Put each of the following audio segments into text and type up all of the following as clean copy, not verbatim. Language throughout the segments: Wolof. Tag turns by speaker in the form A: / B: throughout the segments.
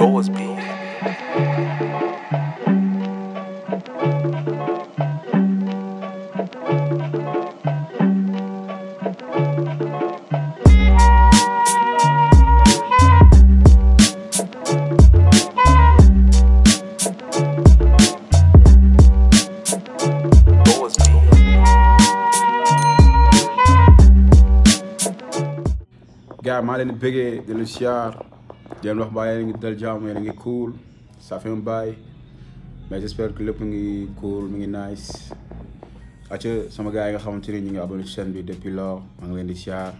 A: Doors be.
B: Gars, maa leen di bëggee di leen siyaar di leen wax baa yéen a ngi dal jàmm yéen a ngi cool ça fait un bail mais j'espère que lépp ngi cool mi ngi nice acca sama gars yi nga xamante ni ñu ngi abonné ci chaîne bi depuis lors maa ngi leen di siyaar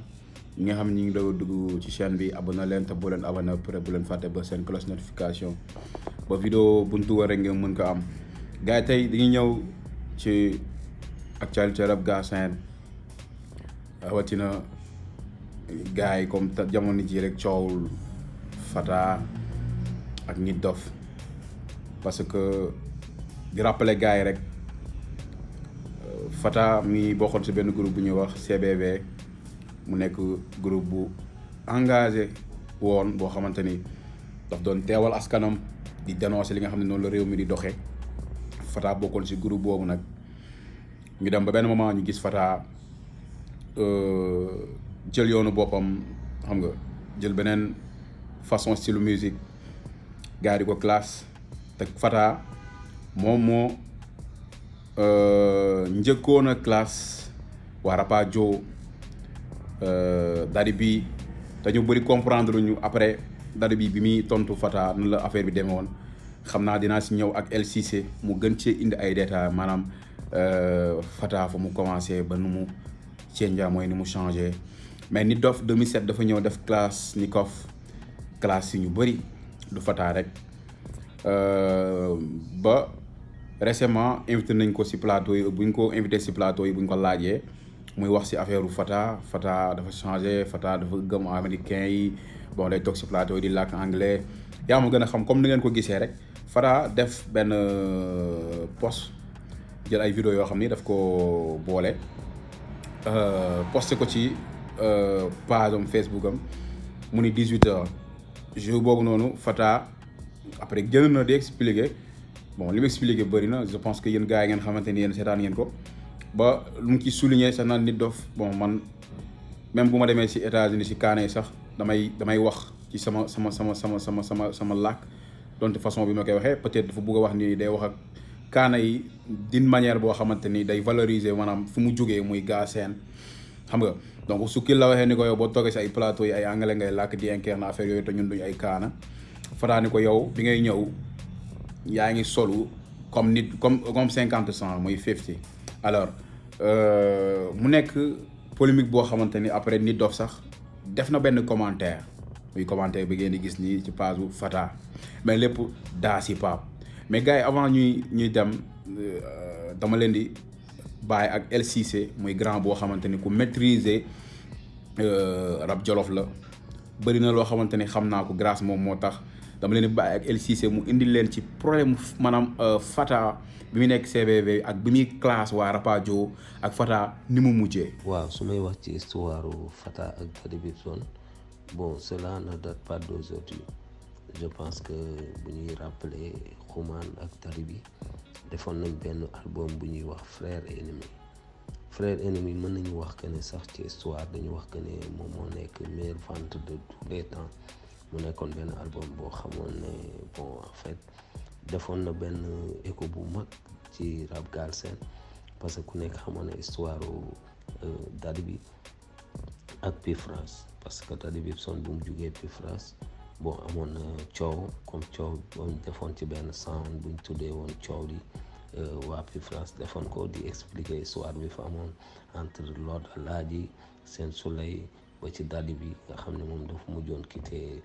B: ñi nga xam ne ñu ngi doog a dugg ci chaîne bi abonné leen te bu leen abonné après bu leen fàtte ba seen cloche notification ba vidéo bu ñu dugal rek ngeen mën ko am gars yi tey dañuy ñëw ci actualité rap Galsen rawatina gars yi comme jamono ji rek coowul Fata ak Nit Doff parce que di rappeler gars yi rek Fata mi bokkoon si benn groupe bu ñuy wax CBV mu nekk groupe bu engagé woon boo xamante ni daf doon teewal askanam di dénoncer li nga xam ne noonu la réew mi di doxee Fata bokkoon si groupe boobu nag ñu dem ba benn moment ñu gis Fata jël yoonu boppam xam nga jël beneen façon style musique gars di ko classe te Fata moom moo njëkkoon a classe waa Rapadio Daddy bi dañu bëri comprendre ñu après Daddy bi muy tontu Fata nu la affaire bi demee woon xam naa dinaa si ñëw ak El Cissé mu gën cee indi ay détails maanaam Fata fa mu commencé ba nu mu change mooy ni mu changé mais Nit Doff 2007 dafa ñëw def classe Nikof classe yi ñu bëri du Fata rek ba récemment invité nañ ko si plateau yi buñ ko invité si plateau yi buñ ko laajee muy wax si affaire u Fata dafa changé Fata dafa gëm américain yi bon day toog si plateau yi di làkk anglais yaa ma gën a xam comme ni ngeen ko gisee rek Fata def benn post jël ay vidéo yoo xam ni daf ko boole posté ko ci page am Facebook am mu ni 18h jour boobu noonu Fata après génn na di expliquer bon li mu expliquer bëri na je pense que yéen gars yi ngeen xamante ni yéen seetaan ngeen ko ba lu mu ci souligner sax naan Nit Doff bon man même bu ma demee si États-Unis si kaane sax damay wax ci sama làkk donte façon bi ma koy waxee peut-être dafa bëgg a wax ni day wax ak kaana yi d'une manière boo xamante ni day valoriser maanaam fu mu jógee muy Galsen xam nga donc su kii la waxee ni ko yow boo toogee si ay plateau yi ay anglais ngay làkk di incarner affaire yooyu te ñun duñ ay kaana Fata ni ko yow bi ngay ñëw yaa ngi solu comme nit comme 50% muy 50 alors mu nekk polémique boo xamante ni après Nit Doff sax def na benn commentaire muy commentaire bi ngeen di gis nii ci page bu Fata mais lépp daa si Pape mais gars yi avant ñuy dem dama leen di bàyyi ak El Cissé muy grand boo xamante ni ku maîtriser rap jolof la bëri na loo xamante ni xam naa ko grâce moom moo tax dama leen di bàyyi ak El Cissé mu indi leen ci problème maanaam Fata bi mu nekk CBV ak bi muy classe waa Rapadio ak Fata ni mu mujjee.
C: waaw su may wax ci histoire Fata ak Daddy Bibson bon cela ne date pas d'aujourd'hui je pense que bu ñuy rappeler Xuman ak Daddy bi defoon nañ benn album bu ñuy wax Frère Ennemi mën nañu wax que ne sax ci histoire dañu wax que ne moom moo nekk meilleure vente de tous les temps mu nekkoon benn album boo xamoon ne bon en fait defoon na benn écho bu mag ci rap Galsen parce que ku nekk xamoon ne histoire Daddy bi ak P France parce que Daddy Bibson bu mu jugee P France bon amoon na coow comme coow boobu defoon ci benn sound buñ tuddee woon coow li waa P France defoon ko di expliquer histoire bi fa amoon entre Lord Alaaji Sen Soleil ba ci Daddy bi nga xam ne moom dafa mujjoon quitté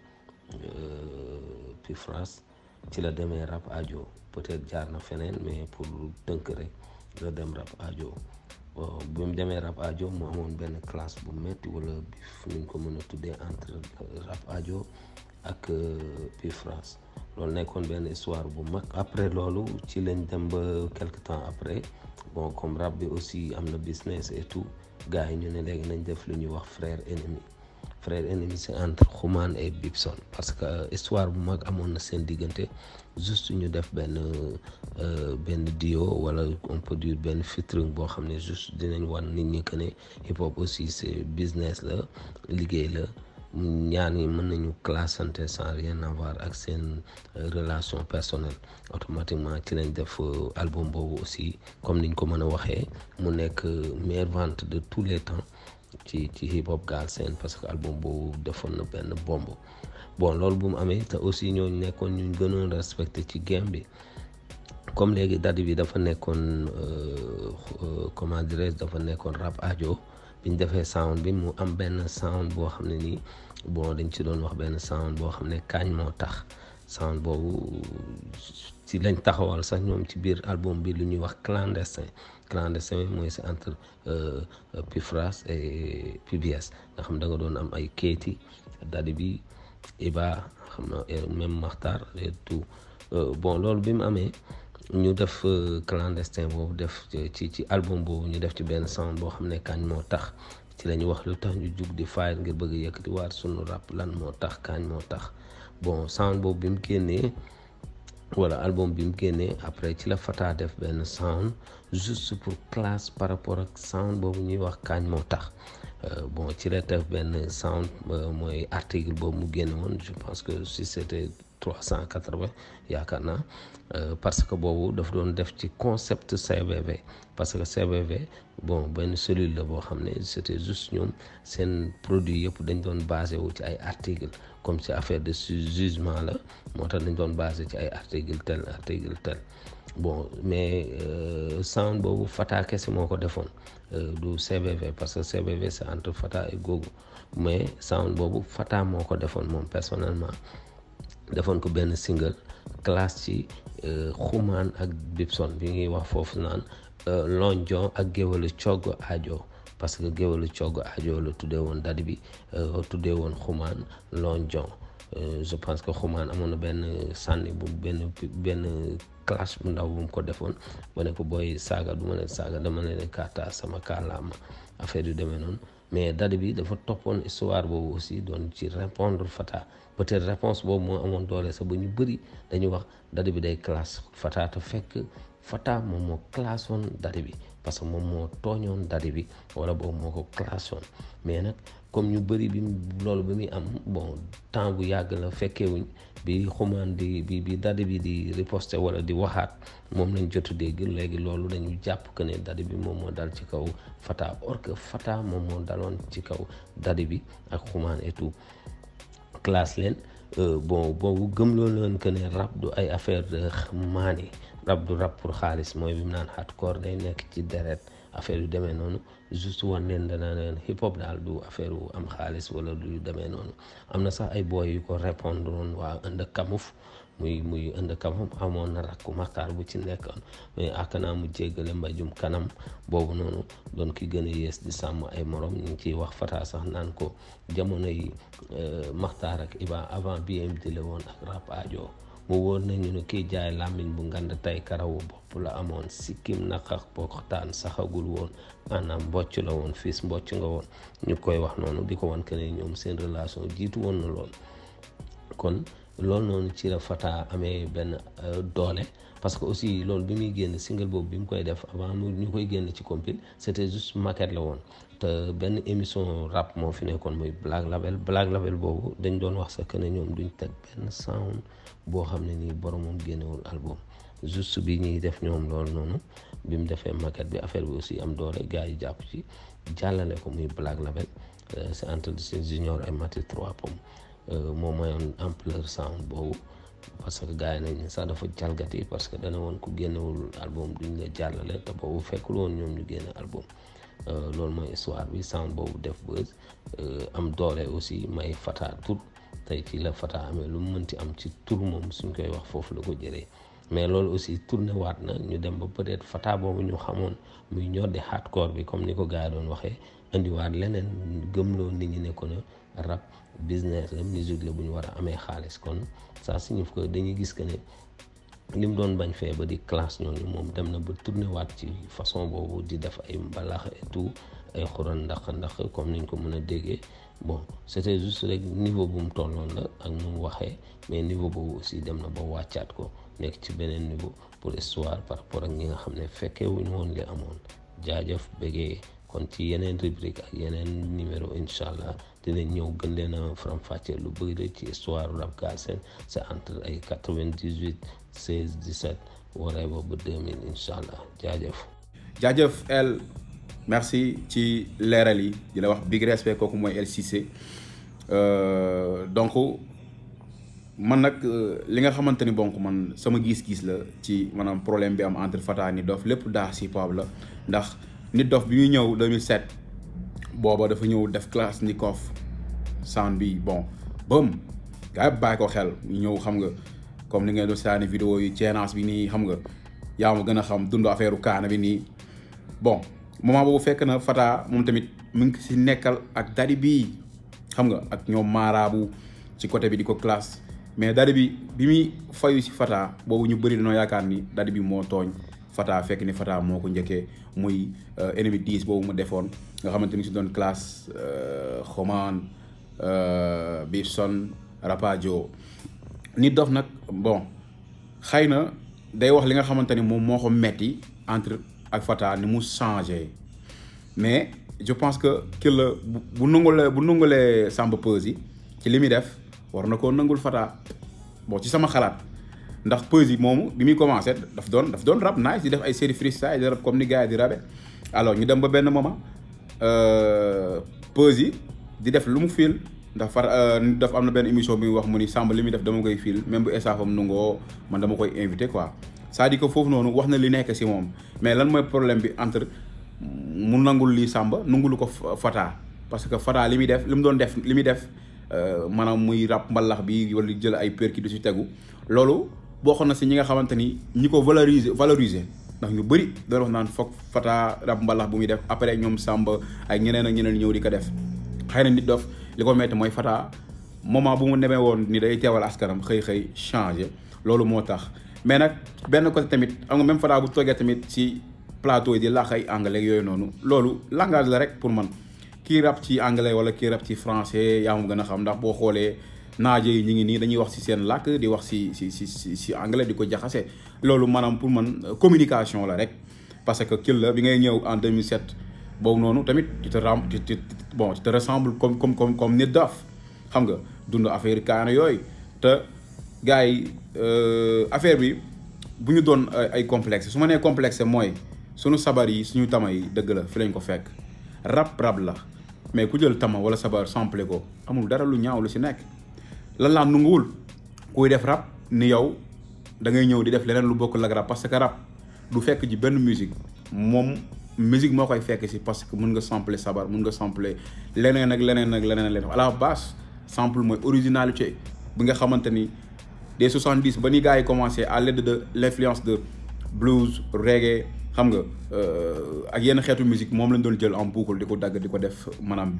C: P France ci la demee Rapadio peut-être jaar na feneen mais pour tënk rek la dem Rapadio bi mu demee Rapadio mu amoon benn classe bu métti wala bi nuñ ko mën a tuddee entre Rapadio ak P France loolu nekkoon benn histoire bu mag après loolu ci lañ dem ba quelque temps après bon comme rap bi aussi am na business et tout gars yi ñu ne léegi nañ def lu ñuy wax Frère Ennemi frère ennemi c'est entre Xuman et Bibson parce que histoire bu mag amoon na seen diggante juste ñu def benn duo wala on peut dire benn featuring boo xam ne juste dinañ wan nit ñi que ne hip hop aussi c'est business la liggéey la ñaar ñi mën nañu classante sans rien avoir ak seen relation personnelle automatiquement ci lañ def album boobu aussi comme niñ ko mën a waxee mu nekk meilleure vente de tous les temps ci hip hop Galsen parce que album boobu defoon na benn bomb bon loolu bu mu amee te aussi ñooñu nekkoon ñu gënoon respecté ci game bi comme léegi Daddy bi dafa nekkoon comment dirais-je dafa nekkoon Rap Ajo biñ defee sound bi mu am benn sound boo xam ne nii bon dañ ci doon wax benn sound boo xam ne kaañ moo tax sound boobu ci lañ taxawal sax ñoom ci biir album bi lu ñuy wax clandestin mooy c'est entre Pifras et PBS nga xam da nga doon am ay Keyti Daddy bi Iba xam na même Makhtar et tout bon loolu bi mu amee ñu def clandestin boobu def ci album boobu ñu def ci benn sound boo xam ne kañ moo tax ci la ñu wax lu tax ñu jug di fayal ngir bëgg yëkkati waat sunu rap lan moo tax kañ moo tax bon sound boobu bi mu génnee wala album bi mu génnee après ci la Fata def benn sound juste pour classe par rapport ak sound boobu ñuy wax kañ moo tax bon ci la def benn sound mooy article boobu mu génne woon je pense que si c'était 380 yaakaar naa parce que boobu daf doon def ci concept CVV parce que CVV bon benn cellule la boo xam ne c'était juste ñoom seen produit yëpp dañ doon basé wu ci ay article comme ci affaire de jugement la moo tax dañ doon basé ci ay article tel bon mais sound boobu Fata kese moo ko defoon du CVV parce que CVV c'est entre Fata et Gogo mais sound boobu Fata moo ko defoon moom personnellement defoon ko benn single classe ci Xuman ak Bibson bi ngi wax foofu naan Lonjon ak géwalu Coggo Ajo parce que géwalu Coggo Ajo la tuddee woon Daddy bi tuddee woon Xuman Lonjon je pense que Xuman amoon na benn sànni bu benn clash bu ndaw bu mu ko defoon ba ne ko booy saaga du ma leen saaga dama leen kàttaa sama kaalaama affaire yu demee noonu mais Daddy bi dafa toppoon histoire boobu aussi doon ci répondre Fata peut-être réponse boobu moo amoon doole sax ba ñu bëri dañuy wax Daddy bi day classe Fata te fekk Fata moom moo classe woon Daddy bi parce que moom moo tooñoon Daddy bi wala boobu moo ko classe woon mais nag comme ñu bëri bi loolu bi muy am bon temps bu yàgg la fekkewuñ bi Xuman bi Daddy bi di riposte wala di waxaat moom lañ jotu dégg léegi loolu dañu jàpp que ne Daddy bi moom moo dal ci kaw Fata or que Fata moom moo daloon ci kaw Daddy bi ak Xuman et tout classe leen bon boobu gëmloo leen que ne rap du ay affaire de maani rap du rap pour xaalis mooy bi mu naan hardcore day nekk ci deret affaire yu demee noonu juste wan leen dana leen hip hop daal du affaire yu am xaalis wala du demee noonu am na sax ay boy yu ko répondre woon waa Inde Kamouf muy Inde Kamouf amoon na rakku Makhtar bu ci nekkoon mais akkanaa mu jéggale mbajum kanam boobu noonu doon ki gën a yees di sàmm ay morom ñu ngi ciy wax Fata sax naan ko jamono yi Makhtar ak Iba avant BMD la woon ak Rap Ajo mu wóor nañu ne kii jaay làmmiñ bu ngand tey karawu bopp la amoon sikkim naqax boktaan saxagul woon maanaam mbocc la woon fils mbocc nga woon ñu koy wax noonu di ko wan que ne ñoom seen relation jiitu woon na lool kon loolu noonu ci la Fata amee benn doole parce que aussi loolu bi muy génn single boobu bi mu koy def avant ñu koy génn ci compil c'était juste maquette la woon te benn émission rap moo fi nekkoon muy Black Label boobu dañ doon wax sax que ne ñoom duñ teg benn sound boo xam ne nii boromam génnewul album juste bi ñuy def ñoom loolu noonu bi mu defee maquette bi affaire bi aussi am doole gars yi jàpp ci jàllale ko muy Black Label c'est entre Junior et Mati 3 Pommes moo mayoon ampleur sound boobu parce que gars yi nañ sax dafa jalgati parce que dana woon ku génnewul album duñ la jàllale te boobu fekkul woon ñoom ñu génne album loolu mooy histoire bi sound boobu def buzz am doole aussi may Fata tur tey ci la Fata amee lu mu mënti am ci tur moom suñ koy wax foofu la ko jëlee mais loolu aussi tourné waat na ñu dem ba peut-être Fata boobu ñu xamoon muy ñor di hardcore bi comme ni ko gars yi doon waxee indiwaat leneen gëmloo nit ñi ne ko na rap business la musique la bu ñu war a amee xaalis kon ça signifie que dañuy gis que ne li mu doon bañ fee ba di classe ñooñu moom dem na ba tourné waat ci façon boobu di def ay mbalax et tout ay xuran ndax comme niñ ko mën a déggee. Bon c'était juste rek niveau bu mu tolloon la ak nu mu waxee, mais niveau boobu aussi dem na ba wàccaat ko nekk ci beneen niveau pour histoire par rapport ak ñi nga xam ne fekkee wuñu woon li amoon. jaajëf bëggee kon ci yeneen rubrique ak yeneen numéro incha allah dinañ ñëw gën leen a faram-fàccee lu bëri ci histoire rap Galsen. C'est entre ay 98 16 17 waree ba 2000 incha allah
B: jaajëf El merci ci leeral yi di la wax big respect kooku mooy El Cissé donc man nag li nga xamante ni donc man sama gis-gis la ci maanaam problème bi am entre Fata Nit Doff lépp daa si pop la ndax Nit Doff bi muy ñëw 2007 booba dafa ñëw def Kalashnikov sound bi bon bëm gars yi bàyyi ko xel ñëw xam nga comme ni ngeen doon saani vidéo yi ceenaas bi nii xam nga yaa ma gën a xam dund affaire u kaana bi nii bon moment boobu fekk na Fata moom tamit mu ngi si nekkal ak Daddy bi xam nga ak ñoom maaraabu ci côté bi di ko classe mais Daddy bi muy fayu si Fata boobu ñu bëri dañoo yaakaar ni Daddy bi moo tooñ Fata fekk ni Fata moo ko njëkkee muy ennemi 10 boobu mu defoon nga xamante ni si doon classe Xomaan Bibson Rapadio. Nit Doff nag bon xëy na day wax li nga xamante ni moom moo ko metti entre ak Fata ni mu changé mais je pense que kii la bu nangulee Samba Peuzzi ci li muy def war na koo nangul Fata bon ci sama xalaat ndax Peuzzi moomu bi muy commencé daf doon rap nice di def ay série freestyle di rap comme ni gars yi di rabe alors ñu dem ba benn moment Peuzzi di def lu mu fil ndax Nit Doff am na benn émission bi wax mu ni Samba li muy def dama koy fil même bu estafam nungoo man dama koy invité quoi c'est-à-dire que foofu noonu wax na li nekk si moom mais lan mooy problème bi entre mu nangul lii Samba nangulu ko Fata parce que Fata li muy def li mu doon def li muy def maanaam muy rap mbalax bi wala jël ay perki du si tegu loolu bokk na si ñi nga xamante ni ñi ko valoriser ndax ñu bëri doon wax naan foog Fata rap mbalax bu muy def après ñoom Samba ay ñeneen ak ñeneen ñëw di ko def xëy na Nit Doff li ko metti mooy Fata moment bu mu demee woon ni day teewal askanam xëy changé loolu moo tax mais nag benn côté tamit am nga même Fata bu toogee tamit ci plateau yi di làkk ay anglais yooyu noonu loolu langage la rek pour man kii rap ci anglais wala kii rap ci français yaa ma gën a xam ndax boo xoolee naaje yi ñu ngi nii dañuy wax ci seen làkk di wax ci anglais di ko jaxase loolu maanaam pour man communication la rek parce que kii la bi ngay ñëw en 2007 boobu noonu tamit tu te ressemble comme Nit Doff xam nga dund affaire kaana yooyu te gars yi affaire bi bu ñu doon ay complexe su ma nee complexe mooy suñu sabar yi suñu tama yi dëgg la fi lañ ko fekk rap la mais ku jël tama wala sabar sample ko amul dara lu ñaaw lu si nekk lan laa nunguwul kuy def rap ni yow da ngay ñëw di def leneen lu bokkul ak rap parce que rap du fekk ji benn musique moom musique moo koy fekk si parce que mën nga sampler sabar mën nga sampler leneen ak leneen à la base sample mooy originalité bi nga xamante ni des 70 ba ni gars yi commencé à l'aide de l'influence de blues reggae xam nga ak yenn xeetu musique moom lañ doon jël en boucle di ko dagg di ko def maanaam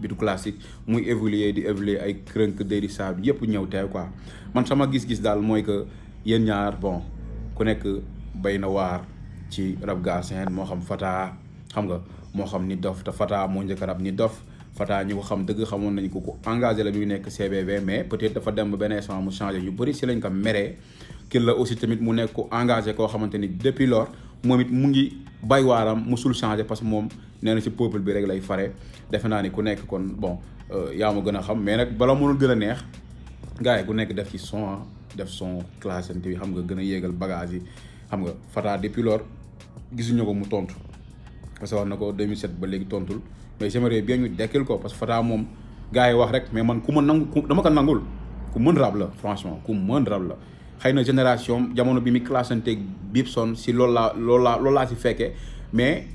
B: bitu classique muy évoluer ay crunk déri sab yëpp ñëw teew quoi man sama gis-gis daal mooy que yéen ñaar bon ku nekk bay na waar ci rap Galsen moo xam Fata xam nga moo xam Nit Doff te Fata moo njëkk rap Nit Doff Fata ñu ko xam dëgg xamoon nañ ko engagé la bi nekk CBV mais peut-être dafa dem ba benn instant mu changé ñu bëri si lañ ko meree kii la aussi tamit mu nekk ko engagé koo xamante ni depuis lors moom it mu ngi bay waaram musul changé parce que moom nee na si peuple bi rek lay fare defe naa ni ku nekk kon bon yaa ma gën a xam mais nag bala mënul gën a neex gars yi ku nekk def ci son def son classante bi xam nga gën a yéegal bagage yi xam nga Fata depuis lors gisuñu ko mu tontu parce que wax na ko 2007 ba léegi tontul mais j'aimerais bien ñu dekkil ko parce que Fata moom gars yi wax rek mais man ku ma nangu dama ko nangul ku mën rap la franchement ku mën rap la xëy na génération jamono bi mi classanteeg Bibson si loolu laa si fekkee mais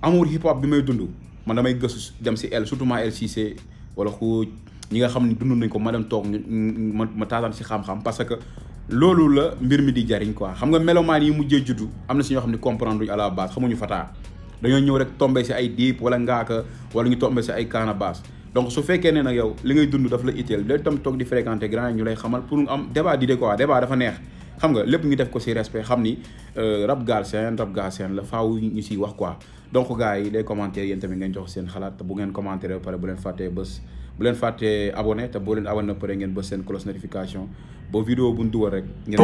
B: amour hip hop bi may dund man damay gëstu dem si El surtout El Cissé wala Xuuj ñi nga xam ne dund nañ ko ma dem toog ma taataan si xam-xam parce que loolu la mbir mi di jariñ quoi xam nga mélomane yi mujjee juddu am na si ñoo xam ne comprendre duñ à la base xamuñu Fata dañoo ñëw rek tombé si ay Dip wala Ngaaka wala ñu tombé si ay Kaana Bass donc su fekkee ne nag yow li ngay dund daf la itteel day tam toog di fréquenter grand yi ñu lay xamal pour am débat d'idée quoi débat dafa neex xam nga lépp ñu def ko si respect xam ni rap Galsen la faaw ñu siy wax quoi donc gars yi les commentaires yéen tamit ngeen jox seen xalaat te bu ngeen commentaire ba pare bu leen fàttee abonné te boo leen abonné pare ngeen bës seen cloche notification ba vidéo bu ñu dugal rek ngeen